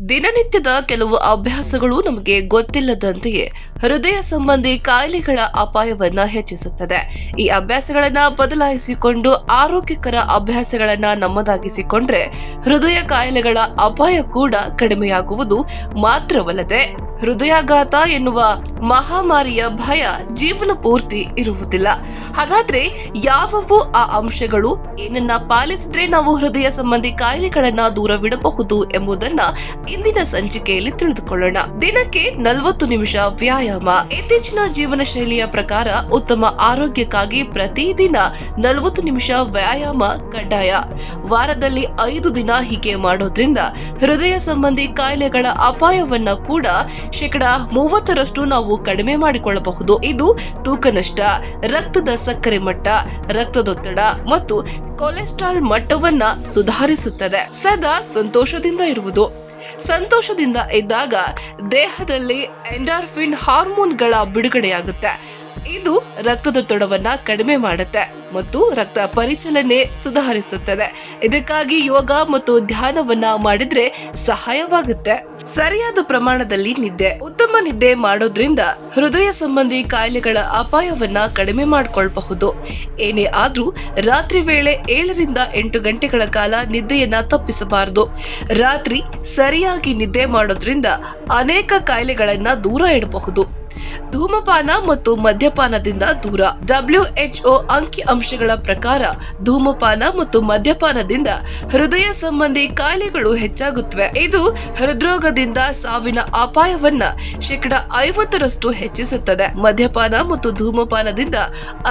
ದಿನನಿತ್ಯದ ಕೆಲವು ಅಭ್ಯಾಸಗಳು ನಮಗೆ ಗೊತ್ತಿಲ್ಲದಂತೆಯೇ ಹೃದಯ ಸಂಬಂಧಿ ಕಾಯಿಲೆಗಳ ಅಪಾಯವನ್ನ ಹೆಚ್ಚಿಸುತ್ತದೆ. ಈ ಅಭ್ಯಾಸಗಳನ್ನ ಬದಲಾಯಿಸಿಕೊಂಡು ಆರೋಗ್ಯಕರ ಅಭ್ಯಾಸಗಳನ್ನ ನಮ್ಮದಾಗಿಸಿಕೊಂಡ್ರೆ ಹೃದಯ ಕಾಯಿಲೆಗಳ ಅಪಾಯ ಕೂಡ ಕಡಿಮೆಯಾಗುವುದು ಮಾತ್ರವಲ್ಲದೆ ಹೃದಯಾಘಾತ ಎನ್ನುವ ಮಹಾಮಾರಿಯ ಭಯ ಜೀವನ ಪೂರ್ತಿ ಇರುವುದಿಲ್ಲ. ಹಾಗಾದ್ರೆ ಯಾವುವು ಆ ಅಂಶಗಳು, ಏನನ್ನ ಪಾಲಿಸಿದ್ರೆ ನಾವು ಹೃದಯ ಸಂಬಂಧಿ ಕಾಯಿಲೆಗಳನ್ನ ದೂರವಿಡಬಹುದು ಎಂಬುದನ್ನ ಇಂದಿನ ಸಂಚಿಕೆಯಲ್ಲಿ ತಿಳಿದುಕೊಳ್ಳೋಣ. ದಿನಕ್ಕೆ 40 ನಿಮಿಷ ವ್ಯಾಯಾಮ. ಇತ್ತೀಚಿನ ಜೀವನ ಶೈಲಿಯ ಪ್ರಕಾರ ಉತ್ತಮ ಆರೋಗ್ಯಕ್ಕಾಗಿ ಪ್ರತಿದಿನ 40 ನಿಮಿಷ ವ್ಯಾಯಾಮ ಕಡ್ಡಾಯ. ವಾರದಲ್ಲಿ 5 ದಿನ ಹೀಗೆ ಮಾಡೋದ್ರಿಂದ ಹೃದಯ ಸಂಬಂಧಿ ಕಾಯಿಲೆಗಳ ಅಪಾಯವನ್ನ ಕೂಡ 30% ನಾವು ಕಡಿಮೆ ಮಾಡಿಕೊಳ್ಳಬಹುದು. ಇದು ತೂಕ ನಷ್ಟ, ರಕ್ತದ ಸಕ್ಕರೆ ಮಟ್ಟ, ರಕ್ತದೊತ್ತಡ ಮತ್ತು ಕೊಲೆಸ್ಟ್ರಾಲ್ ಮಟ್ಟವನ್ನ ಸುಧಾರಿಸುತ್ತದೆ. ಸದಾ ಸಂತೋಷದಿಂದ ಇರುವುದು. ಸಂತೋಷದಿಂದ ಇದ್ದಾಗ ದೇಹದಲ್ಲಿ ಎಂಡಾರ್ಫಿನ್ ಹಾರ್ಮೋನ್ಗಳ ಬಿಡುಗಡೆಯಾಗುತ್ತೆ. ಇದು ರಕ್ತದೊತ್ತಡವನ್ನ ಕಡಿಮೆ ಮಾಡುತ್ತೆ ಮತ್ತು ರಕ್ತ ಪರಿಚಲನೆ ಸುಧಾರಿಸುತ್ತದೆ. ಇದಕ್ಕಾಗಿ ಯೋಗ ಮತ್ತು ಧ್ಯಾನವನ್ನ ಮಾಡಿದ್ರೆ ಸಹಾಯವಾಗುತ್ತೆ. ಸರಿಯಾದ ಪ್ರಮಾಣದಲ್ಲಿ ನಿದ್ದೆ. ಉತ್ತಮ ನಿದ್ದೆ ಮಾಡೋದ್ರಿಂದ ಹೃದಯ ಸಂಬಂಧಿ ಕಾಯಿಲೆಗಳ ಅಪಾಯವನ್ನ ಕಡಿಮೆ ಮಾಡಿಕೊಳ್ಳಬಹುದು. ಏನೇ ಆದ್ರೂ ರಾತ್ರಿ ವೇಳೆ 7 ರಿಂದ 8 ಗಂಟೆಗಳ ಕಾಲ ನಿದ್ದೆಯನ್ನ ತಪ್ಪಿಸಬಾರದು. ರಾತ್ರಿ ಸರಿಯಾಗಿ ನಿದ್ದೆ ಮಾಡೋದ್ರಿಂದ ಅನೇಕ ಕಾಯಿಲೆಗಳನ್ನ ದೂರ ಇಡಬಹುದು. ಧೂಮಪಾನ ಮತ್ತು ಮದ್ಯಪಾನದಿಂದ ದೂರ. WHO ಅಂಕಿ ಅಂಶಗಳ ಪ್ರಕಾರ ಧೂಮಪಾನ ಮತ್ತು ಮದ್ಯಪಾನದಿಂದ ಹೃದಯ ಸಂಬಂಧಿ ಕಾಯಿಲೆಗಳು ಹೆಚ್ಚಾಗುತ್ತವೆ. ಇದು ಹೃದ್ರೋಗದಿಂದ ಸಾವಿನ ಅಪಾಯವನ್ನ 50% ಹೆಚ್ಚಿಸುತ್ತದೆ. ಮದ್ಯಪಾನ ಮತ್ತು ಧೂಮಪಾನದಿಂದ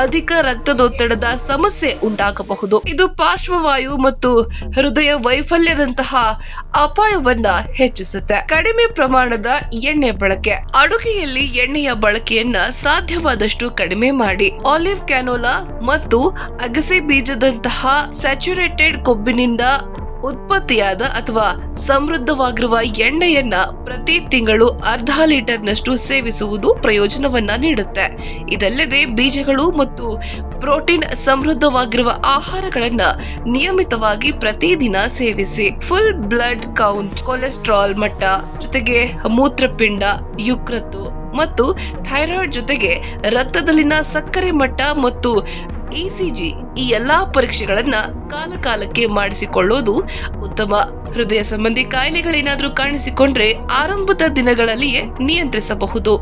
ಅಧಿಕ ರಕ್ತದೊತ್ತಡದ ಸಮಸ್ಯೆ ಉಂಟಾಗಬಹುದು. ಇದು ಪಾರ್ಶ್ವವಾಯು ಮತ್ತು ಹೃದಯ ವೈಫಲ್ಯದಂತಹ ಅಪಾಯವನ್ನ ಹೆಚ್ಚಿಸುತ್ತೆ. ಕಡಿಮೆ ಪ್ರಮಾಣದ ಎಣ್ಣೆ ಬಳಕೆ. ಅಡುಗೆಯಲ್ಲಿ ಎಣ್ಣೆಯ ಬಳಕೆಯನ್ನ ಸಾಧ್ಯವಾದಷ್ಟು ಕಡಿಮೆ ಮಾಡಿ. ಆಲಿವ್ ಕ್ಯಾನೋಲಾ ಮತ್ತು ಅಗಸೆ ಬೀಜದಂತಹ ಸ್ಯಾಚುರೇಟೆಡ್ ಕೊಬ್ಬಿನಿಂದ ಉತ್ಪತ್ತಿಯಾದ ಅಥವಾ ಸಮೃದ್ಧವಾಗಿರುವ ಎಣ್ಣೆಯನ್ನ ಪ್ರತಿ ತಿಂಗಳು 1/2 ಲೀಟರ್ನಷ್ಟು ಸೇವಿಸುವುದು ಪ್ರಯೋಜನವನ್ನ ನೀಡುತ್ತೆ. ಇದಲ್ಲದೆ ಬೀಜಗಳು ಮತ್ತು ಪ್ರೋಟೀನ್ ಸಮೃದ್ಧವಾಗಿರುವ ಆಹಾರಗಳನ್ನ ನಿಯಮಿತವಾಗಿ ಪ್ರತಿದಿನ ಸೇವಿಸಿ. ಫುಲ್ ಬ್ಲಡ್ ಕೌಂಟ್, ಕೊಲೆಸ್ಟ್ರಾಲ್ ಮಟ್ಟ ಜೊತೆಗೆ ಮೂತ್ರಪಿಂಡ, ಯಕೃತ್ತು ಮತ್ತು ಥೈರಾಯ್ಡ್ ಜೊತೆಗೆ ರಕ್ತದಲ್ಲಿನ ಸಕ್ಕರೆ ಮಟ್ಟ ಮತ್ತು ECG ಈ ಎಲ್ಲಾ ಪರೀಕ್ಷೆಗಳನ್ನ ಕಾಲಕಾಲಕ್ಕೆ ಮಾಡಿಸಿಕೊಳ್ಳುವುದು ಉತ್ತಮ. ಹೃದಯ ಸಂಬಂಧಿ ಕಾಯಿಲೆಗಳೇನಾದ್ರೂ ಕಾಣಿಸಿಕೊಂಡ್ರೆ ಆರಂಭದ ದಿನಗಳಲ್ಲಿಯೇ ನಿಯಂತ್ರಿಸಬಹುದು.